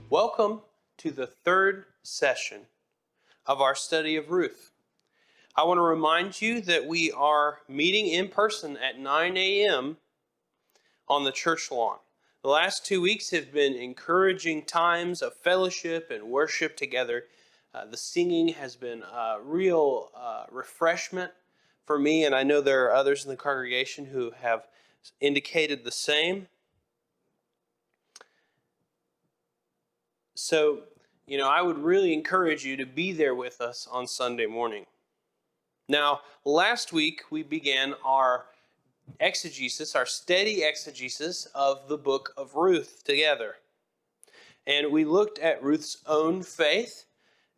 Welcome to the third session of our study of Ruth. I want to remind you that we are meeting in person at 9 a.m. on the church lawn. The last 2 weeks have been encouraging times of fellowship and worship together. The singing has been a real refreshment for me, and I know there are others in the congregation who have indicated the same. So, I would really encourage you to be there with us on Sunday morning. Now, last week we began our exegesis, our steady exegesis of the book of Ruth together. And we looked at Ruth's own faith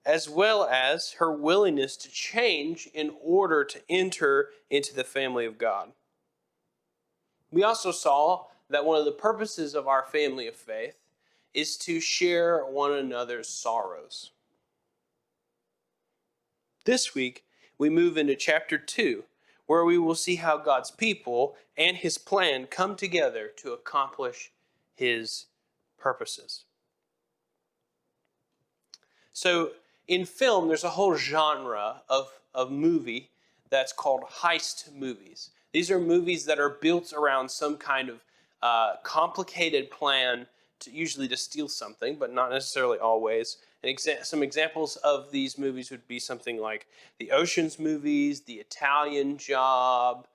as well as her willingness to change in order to enter into the family of God. We also saw that one of the purposes of our family of faith is to share one another's sorrows. This week, we move into chapter 2, where we will see how God's people and his plan come together to accomplish his purposes. So, in film, there's a whole genre of movie that's called heist movies. These are movies that are built around some kind of complicated plan, usually to steal something, but not necessarily always. Some examples of these movies would be something like the Ocean's movies, the Italian Job,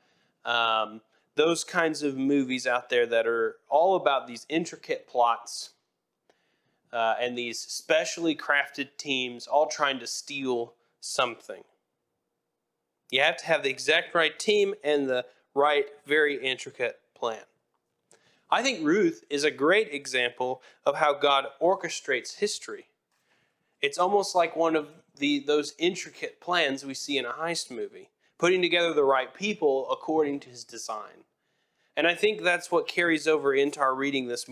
those kinds of movies out there that are all about these intricate plots and these specially crafted teams all trying to steal something. You have to have the exact right team and the right, very intricate plan. I think Ruth is a great example of how God orchestrates history. It's almost like one of those intricate plans we see in a heist movie, putting together the right people according to his design. And I think that's what carries over into our reading this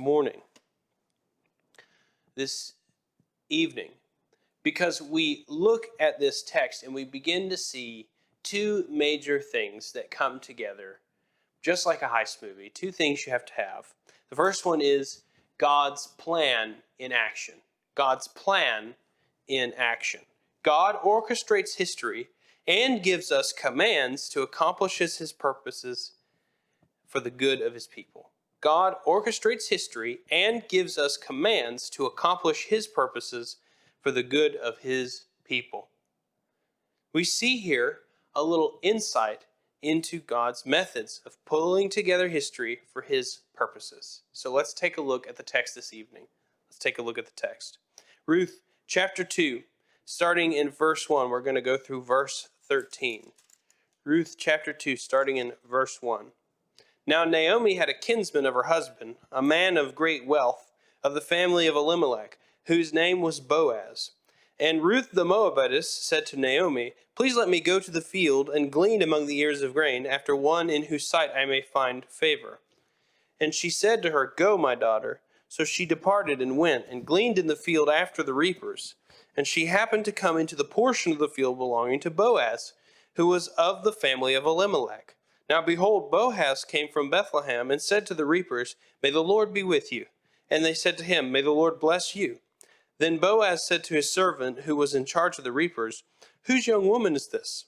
evening, because we look at this text and we begin to see two major things that come together. Just like a heist movie, two things you have to have. The first one is God's plan in action. God's plan in action. God orchestrates history and gives us commands to accomplish his purposes for the good of his people. God orchestrates history and gives us commands to accomplish his purposes for the good of his people. We see here a little insight into God's methods of pulling together history for his purposes. So let's take a look at the text this evening. Let's take a look at the text. Ruth chapter 2, starting in verse 1. We're going to go through verse 13. Ruth chapter 2, starting in verse 1. Now Naomi had a kinsman of her husband, a man of great wealth, of the family of Elimelech, whose name was Boaz. And Ruth the Moabitess said to Naomi, "Please let me go to the field and glean among the ears of grain after one in whose sight I may find favor." And she said to her, "Go, my daughter." So she departed and went and gleaned in the field after the reapers. And she happened to come into the portion of the field belonging to Boaz, who was of the family of Elimelech. Now behold, Boaz came from Bethlehem and said to the reapers, "May the Lord be with you." And they said to him, "May the Lord bless you." Then Boaz said to his servant who was in charge of the reapers, "Whose young woman is this?"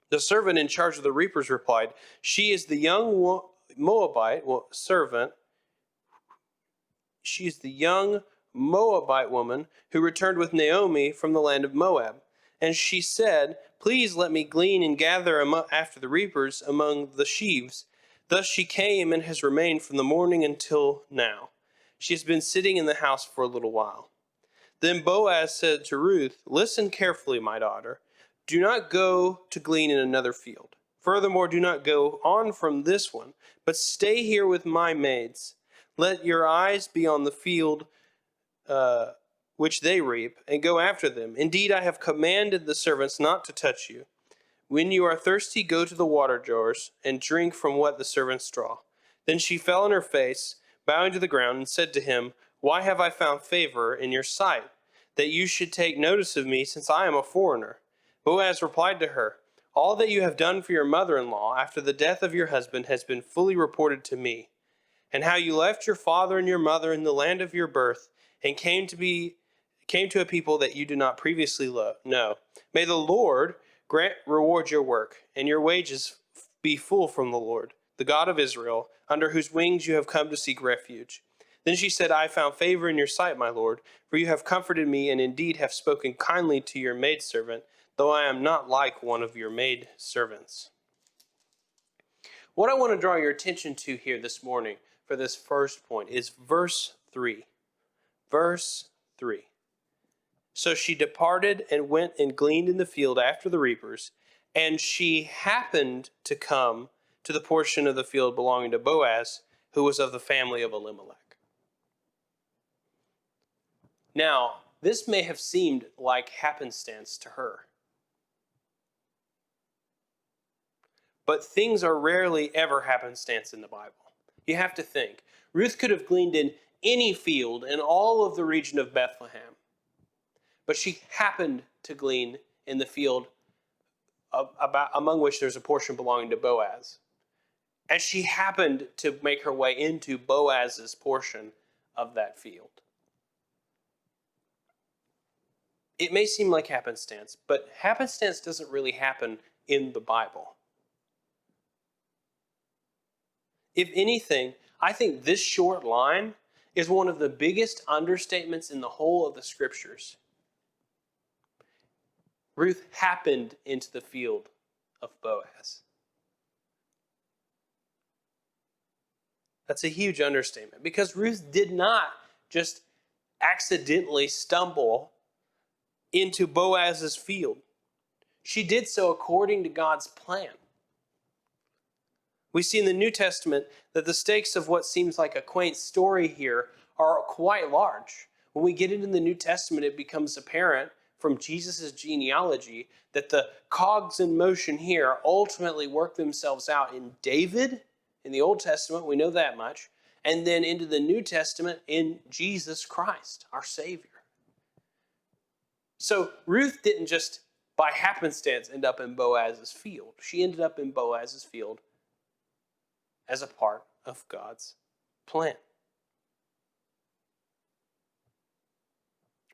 The servant in charge of the reapers replied, "She is the young Moabite woman who returned with Naomi from the land of Moab. And she said, 'Please let me glean and gather after the reapers among the sheaves.' Thus she came and has remained from the morning until now. She has been sitting in the house for a little while." Then Boaz said to Ruth, "Listen carefully, my daughter. Do not go to glean in another field. Furthermore, do not go on from this one, but stay here with my maids. Let your eyes be on the field which they reap, and go after them. Indeed, I have commanded the servants not to touch you. When you are thirsty, go to the water jars and drink from what the servants draw." Then she fell on her face, bowing to the ground, and said to him, "Why have I found favor in your sight, that you should take notice of me, since I am a foreigner?" Boaz replied to her, "All that you have done for your mother-in-law after the death of your husband has been fully reported to me, and how you left your father and your mother in the land of your birth and came to a people that you did not previously know. May the Lord reward your work, and your wages be full from the Lord, the God of Israel, under whose wings you have come to seek refuge. Then she said, I found favor in your sight, my Lord, for you have comforted me, and indeed have spoken kindly to your maidservant, though I am not like one of your maidservants. What I want to draw your attention to here this morning for this first point is verse 3. Verse 3. So she departed and went and gleaned in the field after the reapers, and she happened to come to the portion of the field belonging to Boaz, who was of the family of Elimelech. Now, this may have seemed like happenstance to her. But things are rarely ever happenstance in the Bible. You have to think. Ruth could have gleaned in any field in all of the region of Bethlehem. But she happened to glean in the field among which there's a portion belonging to Boaz. And she happened to make her way into Boaz's portion of that field. It may seem like happenstance, but happenstance doesn't really happen in the Bible. If anything, I think this short line is one of the biggest understatements in the whole of the Scriptures. Ruth happened into the field of Boaz. That's a huge understatement because Ruth did not just accidentally stumble into Boaz's field. She did so according to God's plan. We see in the New Testament that the stakes of what seems like a quaint story here are quite large. When we get into the New Testament, it becomes apparent from Jesus' genealogy that the cogs in motion here ultimately work themselves out in David in the Old Testament, we know that much, and then into the New Testament in Jesus Christ, our Savior. So Ruth didn't just by happenstance end up in Boaz's field. She ended up in Boaz's field as a part of God's plan.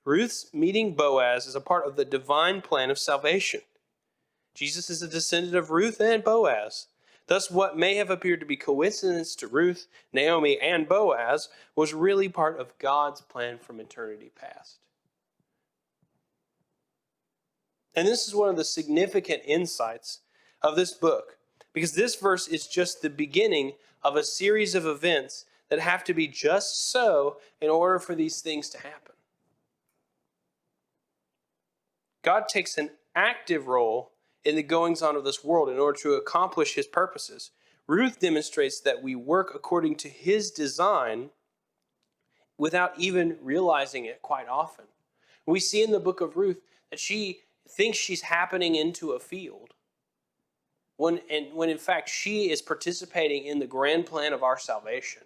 Ruth's meeting Boaz is a part of the divine plan of salvation. Jesus is a descendant of Ruth and Boaz. Thus, what may have appeared to be coincidence to Ruth, Naomi, and Boaz was really part of God's plan from eternity past. And this is one of the significant insights of this book, because this verse is just the beginning of a series of events that have to be just so in order for these things to happen. God takes an active role in the goings-on of this world in order to accomplish his purposes. Ruth demonstrates that we work according to his design without even realizing it quite often. We see in the book of Ruth that she thinks she's happening into a field when in fact she is participating in the grand plan of our salvation.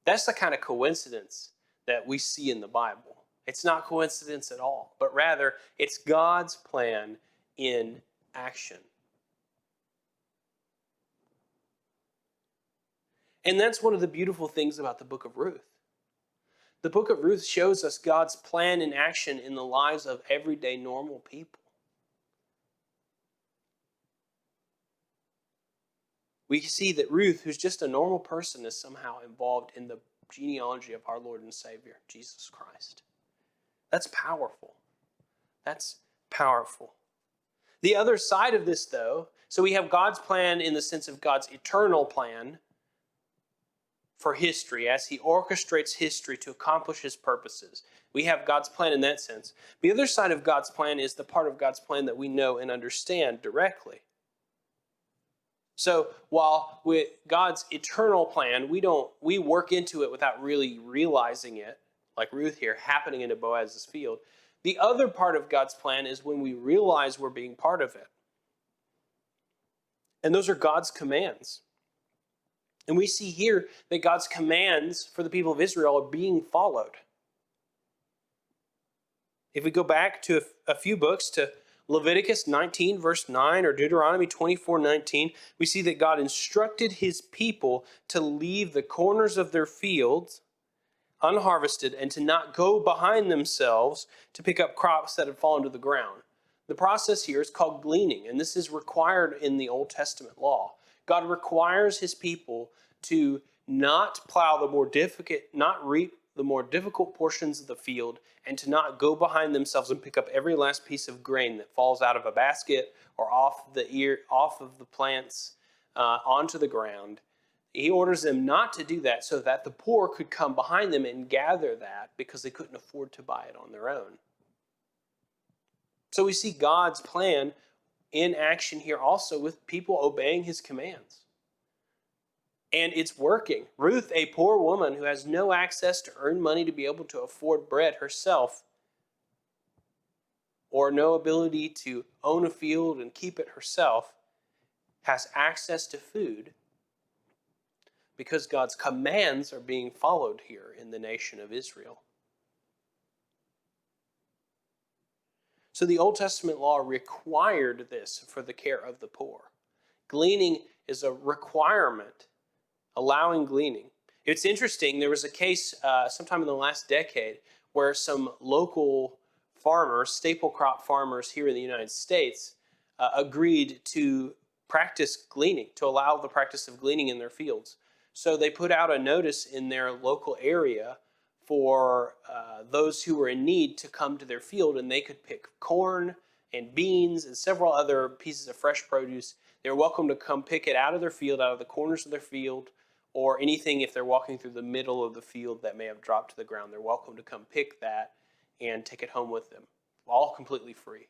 That's the kind of coincidence that we see in the Bible. It's not coincidence at all, but rather it's God's plan in action. And that's one of the beautiful things about the book of Ruth. The book of Ruth shows us God's plan in action in the lives of everyday normal people. We see that Ruth, who's just a normal person, is somehow involved in the genealogy of our Lord and Savior, Jesus Christ. That's powerful. That's powerful. The other side of this, though, so we have God's plan in the sense of God's eternal plan for history as he orchestrates history to accomplish his purposes. We have God's plan in that sense. The other side of God's plan is the part of God's plan that we know and understand directly. So while with God's eternal plan, we work into it without really realizing it, like Ruth here, happening into Boaz's field. The other part of God's plan is when we realize we're being part of it. And those are God's commands. And we see here that God's commands for the people of Israel are being followed. If we go back to a few books, to Leviticus 19, verse 9, or Deuteronomy 24:19, we see that God instructed his people to leave the corners of their fields unharvested, and to not go behind themselves to pick up crops that had fallen to the ground. The process here is called gleaning, and this is required in the Old Testament law. God requires his people to not plow the more difficult, not reap the more difficult portions of the field, and to not go behind themselves and pick up every last piece of grain that falls out of a basket or off of the plants onto the ground. He orders them not to do that so that the poor could come behind them and gather that because they couldn't afford to buy it on their own. So we see God's plan in action here also with people obeying his commands. And it's working. Ruth, a poor woman who has no access to earn money to be able to afford bread herself, or no ability to own a field and keep it herself, has access to food because God's commands are being followed here in the nation of Israel. So the Old Testament law required this for the care of the poor. Gleaning is a requirement, allowing gleaning. It's interesting, there was a case sometime in the last decade where some local farmers, staple crop farmers here in the United States, agreed to practice gleaning, to allow the practice of gleaning in their fields. So they put out a notice in their local area for those who were in need to come to their field, and they could pick corn and beans and several other pieces of fresh produce. They were welcome to come pick it out of their field, out of the corners of their field, or anything if they're walking through the middle of the field that may have dropped to the ground. They're welcome to come pick that and take it home with them, all completely free.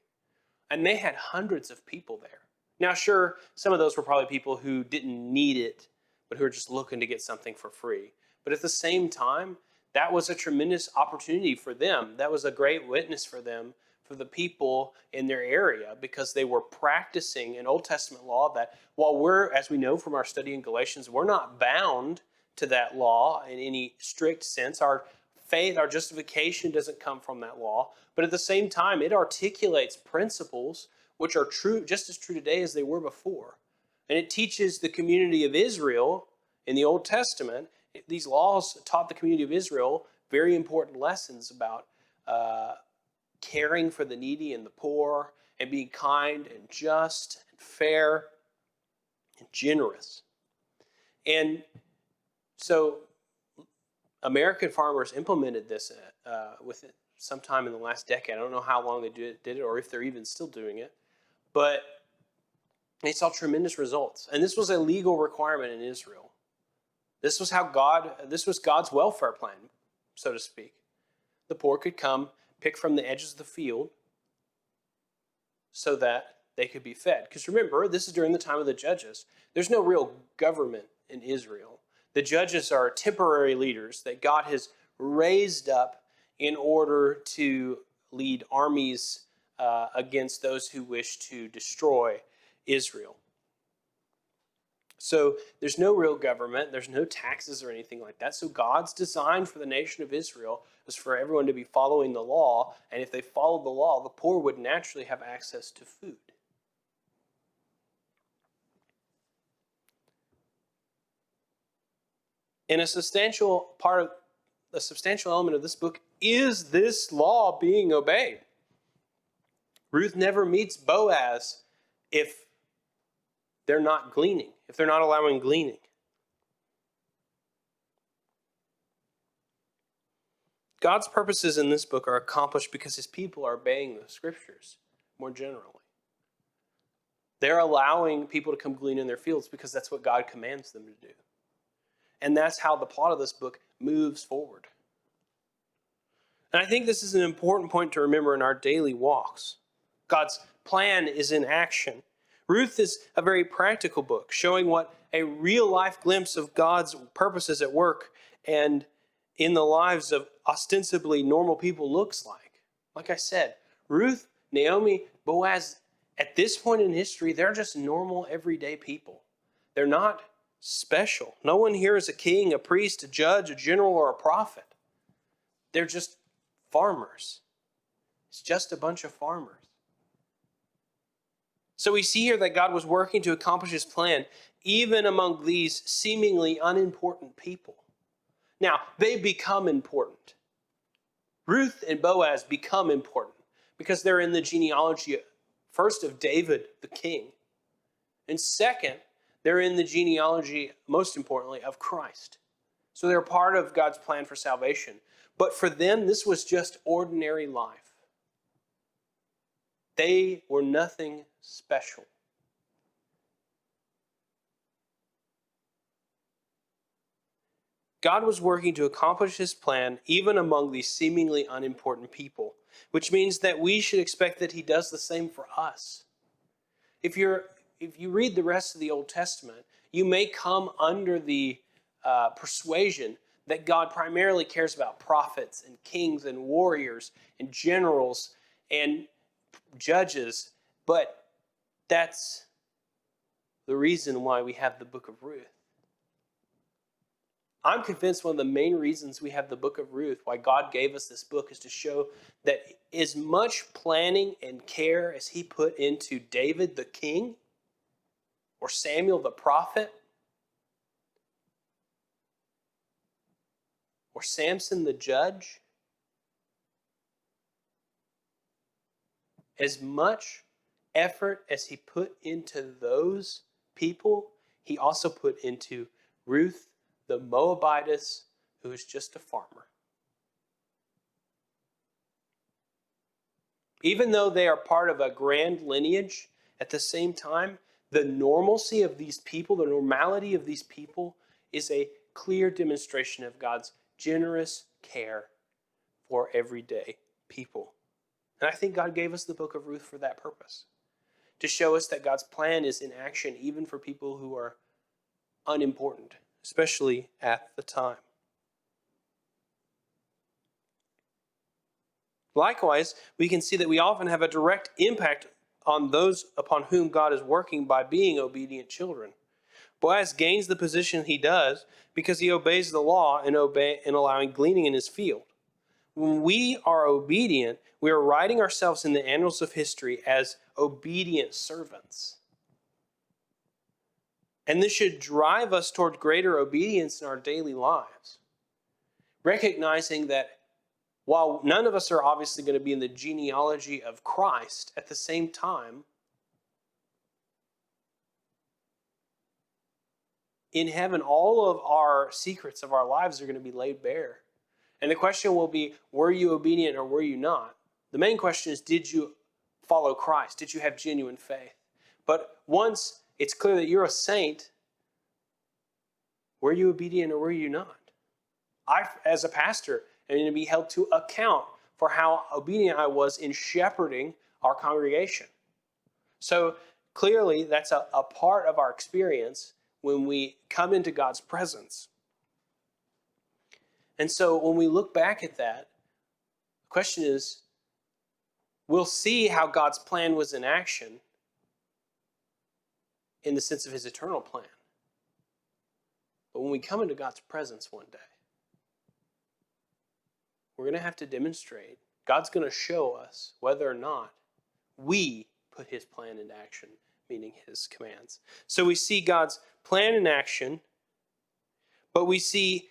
And they had hundreds of people there. Now, sure, some of those were probably people who didn't need it, but who were just looking to get something for free. But at the same time, that was a tremendous opportunity for them. That was a great witness for them, for the people in their area, because they were practicing an Old Testament law that, while we're, as we know from our study in Galatians, we're not bound to that law in any strict sense. Our faith, our justification doesn't come from that law. But at the same time, it articulates principles which are true, just as true today as they were before. And it teaches the community of Israel in the Old Testament. These laws taught the community of Israel very important lessons about caring for the needy and the poor, and being kind and just and fair and generous. And so American farmers implemented this with it sometime in the last decade. I don't know how long they did it or if they're even still doing it, but they saw tremendous results. And this was a legal requirement in Israel. This was God's welfare plan, so to speak. The poor could come, pick from the edges of the field so that they could be fed. Because remember, this is during the time of the judges. There's no real government in Israel. The judges are temporary leaders that God has raised up in order to lead armies against those who wish to destroy Israel. So there's no real government, there's no taxes or anything like that. So God's design for the nation of Israel was for everyone to be following the law, and if they followed the law, the poor would naturally have access to food. And a substantial element of this book is this law being obeyed. Ruth never meets Boaz if they're not gleaning, if they're not allowing gleaning. God's purposes in this book are accomplished because his people are obeying the scriptures more generally. They're allowing people to come glean in their fields because that's what God commands them to do. And that's how the plot of this book moves forward. And I think this is an important point to remember in our daily walks. God's plan is in action. Ruth is a very practical book, showing what a real-life glimpse of God's purposes at work and in the lives of ostensibly normal people looks like. Like I said, Ruth, Naomi, Boaz, at this point in history, they're just normal, everyday people. They're not special. No one here is a king, a priest, a judge, a general, or a prophet. They're just farmers. It's just a bunch of farmers. So we see here that God was working to accomplish his plan even among these seemingly unimportant people. Now, they become important. Ruth and Boaz become important because they're in the genealogy, first of David, the king, and second, they're in the genealogy, most importantly, of Christ. So they're part of God's plan for salvation. But for them, this was just ordinary life. They were nothing special. God was working to accomplish his plan even among these seemingly unimportant people, which means that we should expect that he does the same for us. If you read the rest of the Old Testament, you may come under the persuasion that God primarily cares about prophets and kings and warriors and generals and judges, but that's the reason why we have the book of Ruth. I'm convinced one of the main reasons we have the book of Ruth, why God gave us this book, is to show that as much planning and care as he put into David the king or Samuel the prophet or Samson the judge, as much effort as he put into those people, he also put into Ruth the Moabitess, who is just a farmer. Even though they are part of a grand lineage, at the same time, the normalcy of these people, the normality of these people, is a clear demonstration of God's generous care for everyday people. And I think God gave us the book of Ruth for that purpose, to show us that God's plan is in action even for people who are unimportant, especially at the time. Likewise, we can see that we often have a direct impact on those upon whom God is working by being obedient children. Boaz gains the position he does because he obeys the law and allowing gleaning in his field. When we are obedient, we are writing ourselves in the annals of history as obedient servants. And this should drive us toward greater obedience in our daily lives. Recognizing that while none of us are obviously going to be in the genealogy of Christ, at the same time, in heaven, all of our secrets of our lives are going to be laid bare. And the question will be, were you obedient or were you not? The main question is, did you follow Christ? Did you have genuine faith? But once it's clear that you're a saint, were you obedient or were you not? I, as a pastor, am going to be held to account for how obedient I was in shepherding our congregation. So clearly, that's a part of our experience when we come into God's presence. And so when we look back at that, the question is, we'll see how God's plan was in action in the sense of his eternal plan. But when we come into God's presence one day, we're going to have to demonstrate, God's going to show us whether or not we put his plan into action, meaning his commands. So we see God's plan in action, but we see,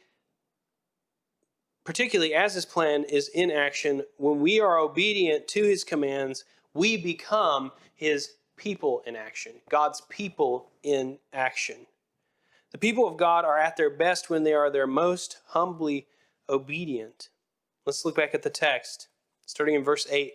particularly as his plan is in action, when we are obedient to his commands, we become his people in action, God's people in action. The people of God are at their best when they are their most humbly obedient. Let's look back at the text, starting in verse 8.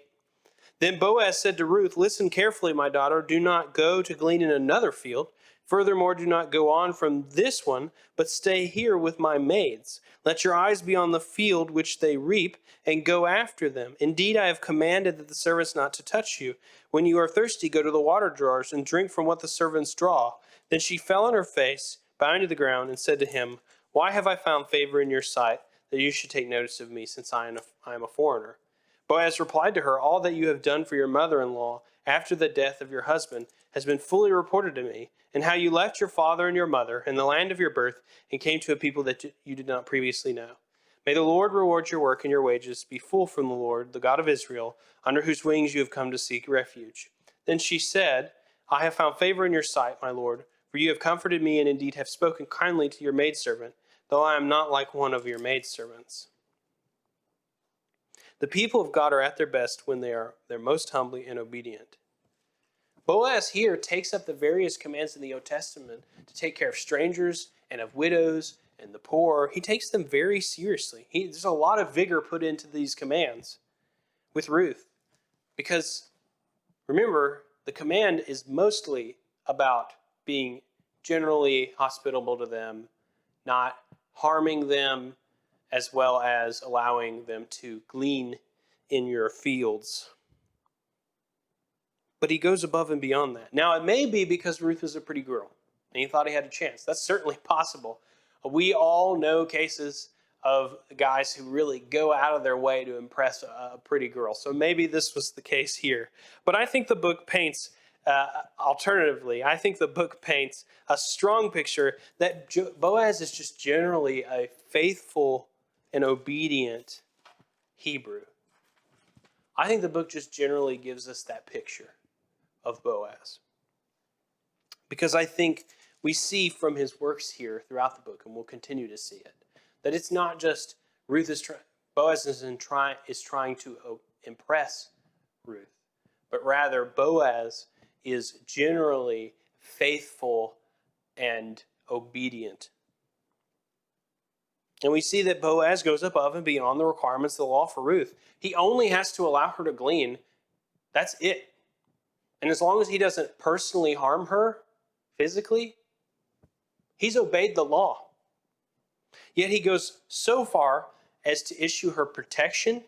Then Boaz said to Ruth, "Listen carefully, my daughter. Do not go to glean in another field. Furthermore, do not go on from this one, but stay here with my maids. Let your eyes be on the field which they reap, and go after them. Indeed, I have commanded that the servants not to touch you. When you are thirsty, go to the water drawers and drink from what the servants draw." Then she fell on her face, bowing to the ground, and said to him, "Why have I found favor in your sight, that you should take notice of me, since I am a foreigner?" Boaz replied to her, "All that you have done for your mother-in-law after the death of your husband has been fully reported to me, and how you left your father and your mother and the land of your birth and came to a people that you did not previously know. May the Lord reward your work and your wages be full from the Lord, the God of Israel, under whose wings you have come to seek refuge." Then she said, "I have found favor in your sight, my Lord, for you have comforted me and indeed have spoken kindly to your maidservant. though I am not like one of your maidservants. The people of God are at their best when they're most humbly and obedient. Boaz here takes up the various commands in the Old Testament to take care of strangers and of widows and the poor. He takes them very seriously. There's a lot of vigor put into these commands with Ruth, because remember, the command is mostly about being generally hospitable to them, not harming them, as well as allowing them to glean in your fields. But he goes above and beyond that. Now, it may be because Ruth is a pretty girl, and he thought he had a chance. That's certainly possible. We all know cases of guys who really go out of their way to impress a pretty girl. So maybe this was the case here. But I think the book paints, alternatively, I think the book paints a strong picture that Boaz is just generally a faithful and obedient Hebrew. I think the book just generally gives us that picture of Boaz, because I think we see from his works here throughout the book, and we'll continue to see it, that it's not just Boaz is trying to impress Ruth, but rather Boaz is generally faithful and obedient. And we see that Boaz goes above and beyond the requirements of the law for Ruth. He only has to allow her to glean. That's it. And as long as he doesn't personally harm her physically, he's obeyed the law. Yet he goes so far as to issue her protection.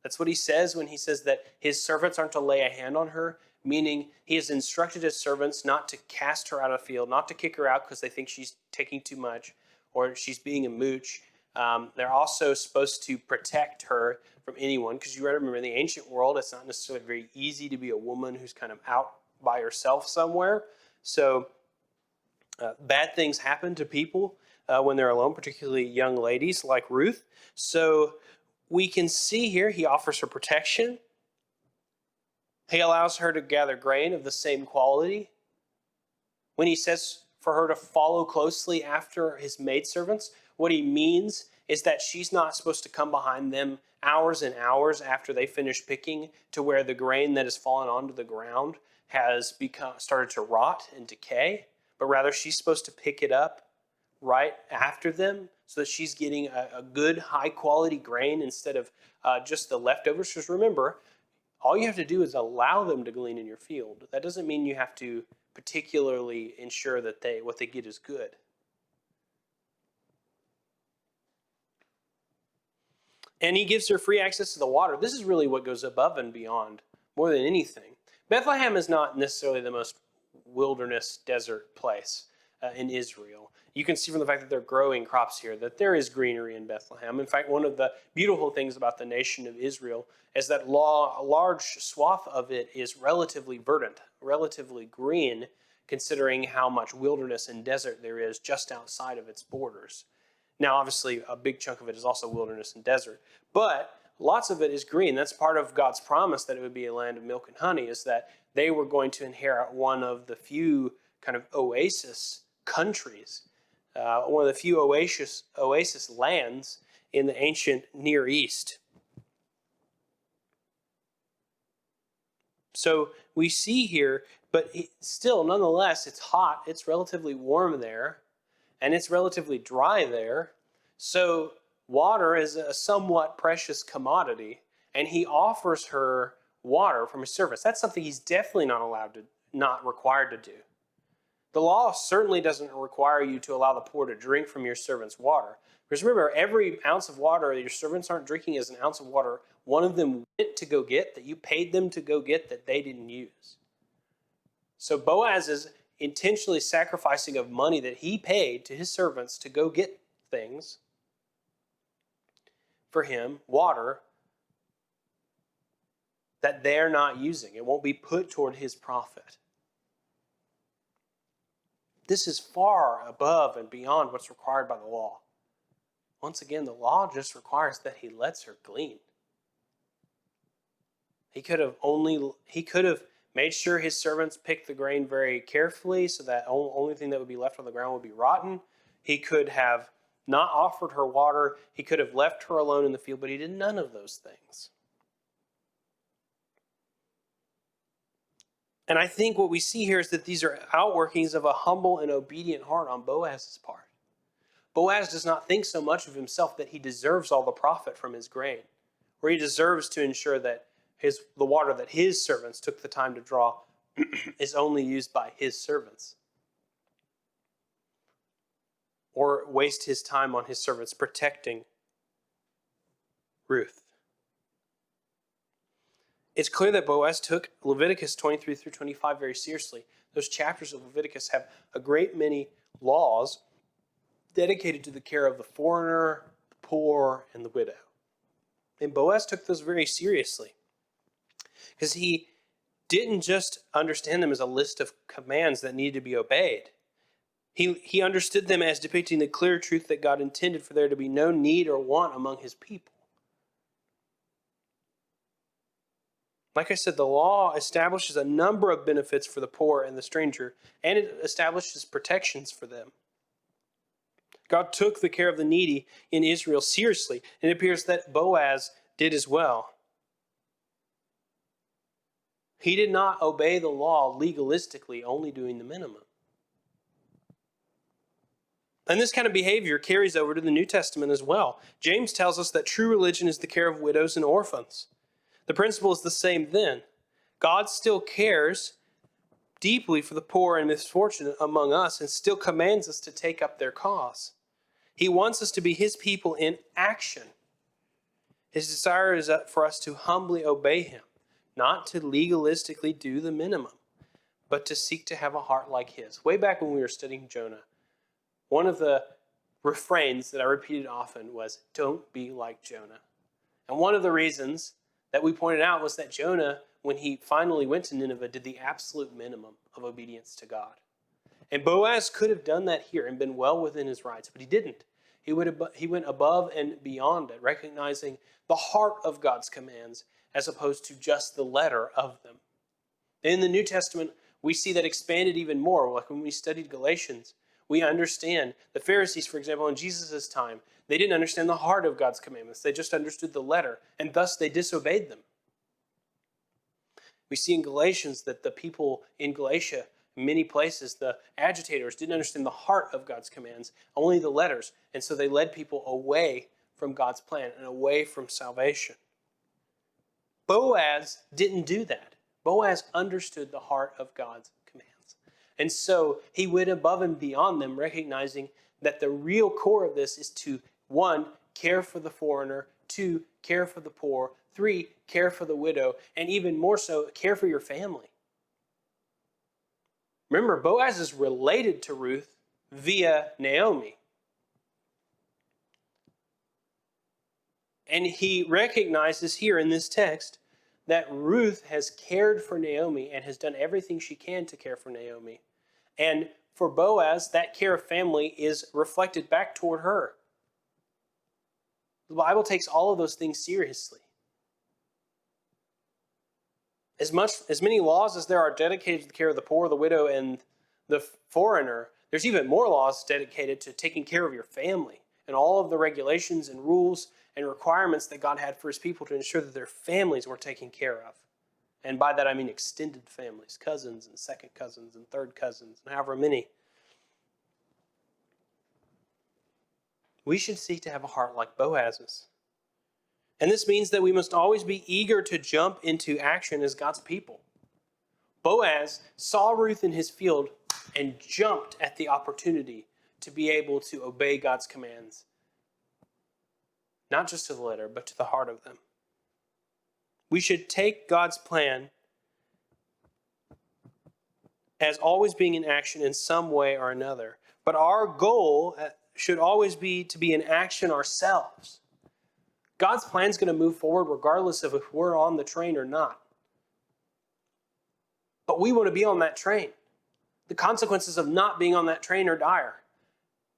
That's what he says when he says that his servants aren't to lay a hand on her, meaning he has instructed his servants not to cast her out of the field, not to kick her out because they think she's taking too much or she's being a mooch. They're also supposed to protect her from anyone, because you remember in the ancient world, it's not necessarily very easy to be a woman who's kind of out by herself somewhere. So bad things happen to people when they're alone, particularly young ladies like Ruth. So we can see here he offers her protection. He allows her to gather grain of the same quality. When he says for her to follow closely after his maidservants, what he means is that she's not supposed to come behind them hours and hours after they finish picking to where the grain that has fallen onto the ground has started to rot and decay, but rather she's supposed to pick it up right after them so that she's getting a good high quality grain instead of just the leftovers. Because remember, all you have to do is allow them to glean in your field. That doesn't mean you have to particularly ensure that what they get is good. And he gives her free access to the water. This is really what goes above and beyond more than anything. Bethlehem is not necessarily the most wilderness desert place in Israel. You can see from the fact that they're growing crops here that there is greenery in Bethlehem. In fact, one of the beautiful things about the nation of Israel is that a large swath of it is relatively verdant, relatively green, considering how much wilderness and desert there is just outside of its borders. Now, obviously, a big chunk of it is also wilderness and desert, but lots of it is green. That's part of God's promise that it would be a land of milk and honey, is that they were going to inherit one of the few kind of oasis countries, one of the few oasis lands in the ancient Near East. So we see here, but still, nonetheless, it's hot, it's relatively warm there, and it's relatively dry there. So water is a somewhat precious commodity, and he offers her water from his servants. That's something he's definitely not required to do. The law certainly doesn't require you to allow the poor to drink from your servant's water. Because remember, every ounce of water that your servants aren't drinking is an ounce of water one of them went to go get, that you paid them to go get, that they didn't use. So Boaz is intentionally sacrificing of money that he paid to his servants to go get things for him, water, that they're not using. It won't be put toward his profit. This is far above and beyond what's required by the law. Once again, the law just requires that he lets her glean. He could have made sure his servants picked the grain very carefully so that only thing that would be left on the ground would be rotten. He could have not offered her water. He could have left her alone in the field, but he did none of those things. And I think what we see here is that these are outworkings of a humble and obedient heart on Boaz's part. Boaz does not think so much of himself that he deserves all the profit from his grain, or he deserves to ensure that the water that his servants took the time to draw is only used by his servants, or waste his time on his servants protecting Ruth. It's clear that Boaz took Leviticus 23 through 25 very seriously. Those chapters of Leviticus have a great many laws dedicated to the care of the foreigner, the poor, and the widow. And Boaz took those very seriously, because he didn't just understand them as a list of commands that needed to be obeyed. He understood them as depicting the clear truth that God intended for there to be no need or want among his people. Like I said, the law establishes a number of benefits for the poor and the stranger, and it establishes protections for them. God took the care of the needy in Israel seriously, and it appears that Boaz did as well. He did not obey the law legalistically, only doing the minimum. And this kind of behavior carries over to the New Testament as well. James tells us that true religion is the care of widows and orphans. The principle is the same then. God still cares deeply for the poor and misfortunate among us and still commands us to take up their cause. He wants us to be his people in action. His desire is for us to humbly obey him, not to legalistically do the minimum, but to seek to have a heart like his. Way back when we were studying Jonah, one of the refrains that I repeated often was, "Don't be like Jonah." And one of the reasons that we pointed out was that Jonah, when he finally went to Nineveh, did the absolute minimum of obedience to God. And Boaz could have done that here and been well within his rights, but he didn't. He went above and beyond it, recognizing the heart of God's commands as opposed to just the letter of them. In the New Testament, we see that expanded even more. Like when we studied Galatians, we understand the Pharisees, for example, in Jesus' time, they didn't understand the heart of God's commandments. They just understood the letter, and thus they disobeyed them. We see in Galatians that the people in Galatia, in many places, the agitators didn't understand the heart of God's commands, only the letters. And so they led people away from God's plan and away from salvation. Boaz didn't do that. Boaz understood the heart of God's commands. And so he went above and beyond them, recognizing that the real core of this is to, 1, care for the foreigner, 2, care for the poor, 3, care for the widow, and even more so, care for your family. Remember, Boaz is related to Ruth via Naomi. And he recognizes here in this text that Ruth has cared for Naomi and has done everything she can to care for Naomi. And for Boaz, that care of family is reflected back toward her. The Bible takes all of those things seriously. As many laws as there are dedicated to the care of the poor, the widow, and the foreigner, there's even more laws dedicated to taking care of your family and all of the regulations and rules and requirements that God had for his people to ensure that their families were taken care of. And by that I mean extended families, cousins and second cousins and third cousins, and however many. We should seek to have a heart like Boaz's. And this means that we must always be eager to jump into action as God's people. Boaz saw Ruth in his field and jumped at the opportunity to be able to obey God's commands. Not just to the letter, but to the heart of them. We should take God's plan as always being in action in some way or another. But our goal should always be to be in action ourselves. God's plan is going to move forward regardless of if we're on the train or not. But we want to be on that train. The consequences of not being on that train are dire.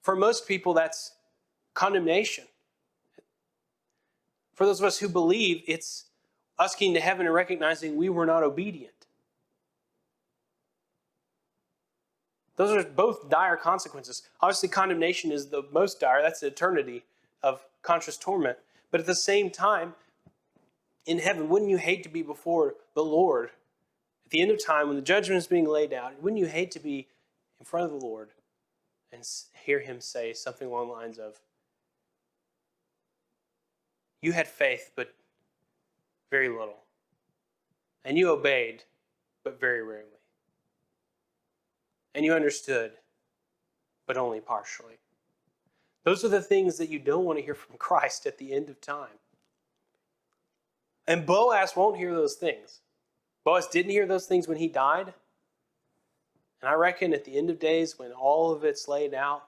For most people, that's condemnation. For those of us who believe, it's us getting to heaven and recognizing we were not obedient. Those are both dire consequences. Obviously, condemnation is the most dire. That's the eternity of conscious torment. But at the same time, in heaven, wouldn't you hate to be before the Lord at the end of time when the judgment is being laid out? Wouldn't you hate to be in front of the Lord and hear him say something along the lines of, you had faith, but very little. And you obeyed, but very rarely. And you understood, but only partially. Those are the things that you don't want to hear from Christ at the end of time. And Boaz won't hear those things. Boaz didn't hear those things when he died. And I reckon at the end of days, when all of it's laid out,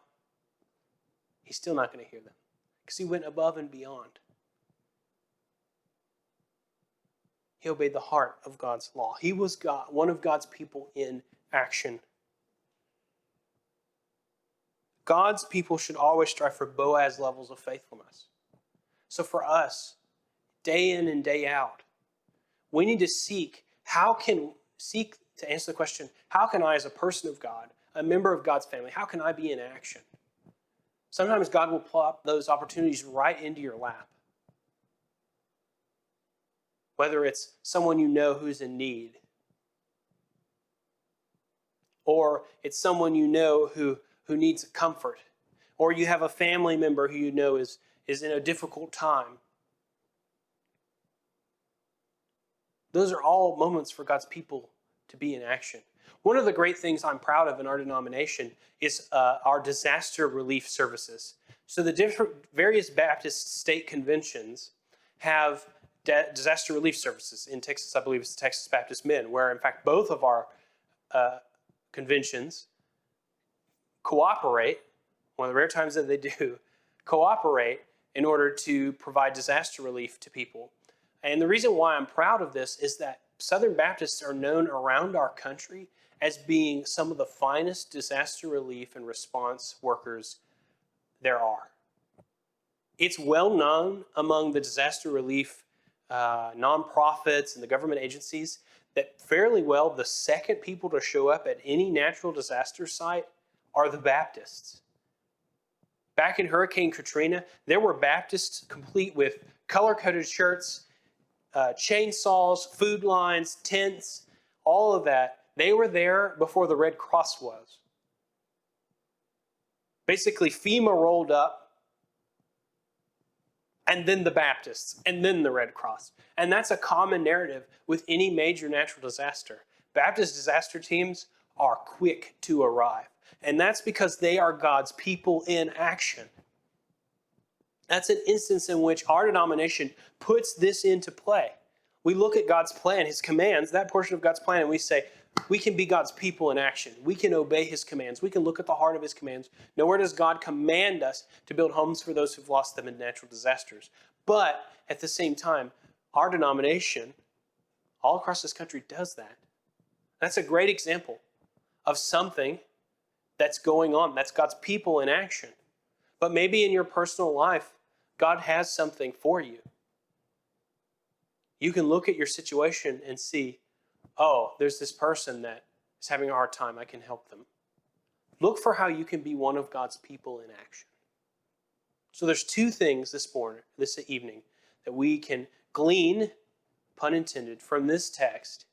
he's still not going to hear them. Because he went above and beyond. He obeyed the heart of God's law. He was God, one of God's people in action. God's people should always strive for Boaz levels of faithfulness. So for us, day in and day out, we need to seek to answer the question, how can I, as a person of God, a member of God's family, how can I be in action? Sometimes God will plop those opportunities right into your lap. Whether it's someone you know who's in need, or it's someone you know who needs comfort, or you have a family member who you know is in a difficult time. Those are all moments for God's people to be in action. One of the great things I'm proud of in our denomination is our disaster relief services. So the various Baptist state conventions have disaster relief services. In Texas, I believe it's the Texas Baptist Men, where in fact both of our conventions cooperate, one of the rare times that they do, cooperate in order to provide disaster relief to people. And the reason why I'm proud of this is that Southern Baptists are known around our country as being some of the finest disaster relief and response workers there are. It's well known among the disaster relief nonprofits and the government agencies that fairly well the second people to show up at any natural disaster site are the Baptists. Back in Hurricane Katrina, there were Baptists complete with color-coded shirts, chainsaws, food lines, tents, all of that. They were there before the Red Cross was. Basically, FEMA rolled up, and then the Baptists, and then the Red Cross. And that's a common narrative with any major natural disaster. Baptist disaster teams are quick to arrive. And that's because they are God's people in action. That's an instance in which our denomination puts this into play. We look at God's plan, his commands, that portion of God's plan, and we say, we can be God's people in action. We can obey his commands. We can look at the heart of his commands. Nowhere does God command us to build homes for those who've lost them in natural disasters. But at the same time, our denomination all across this country does that. That's a great example of something that's going on. That's God's people in action. But maybe in your personal life, God has something for you. You can look at your situation and see, oh, there's this person that is having a hard time. I can help them. Look for how you can be one of God's people in action. So there's two things this evening, that we can glean, pun intended, from this text.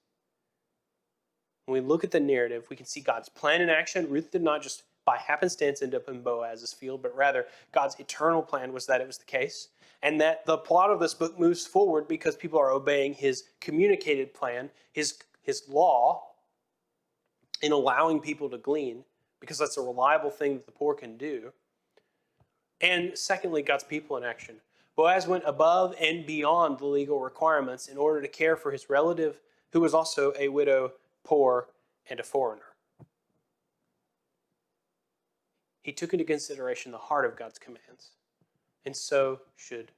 When we look at the narrative, we can see God's plan in action. Ruth did not just by happenstance end up in Boaz's field, but rather God's eternal plan was that it was the case. And that the plot of this book moves forward because people are obeying his communicated plan, his law, in allowing people to glean, because that's a reliable thing that the poor can do. And secondly, God's people in action. Boaz went above and beyond the legal requirements in order to care for his relative, who was also a widow, poor, and a foreigner. He took into consideration the heart of God's commands. And so should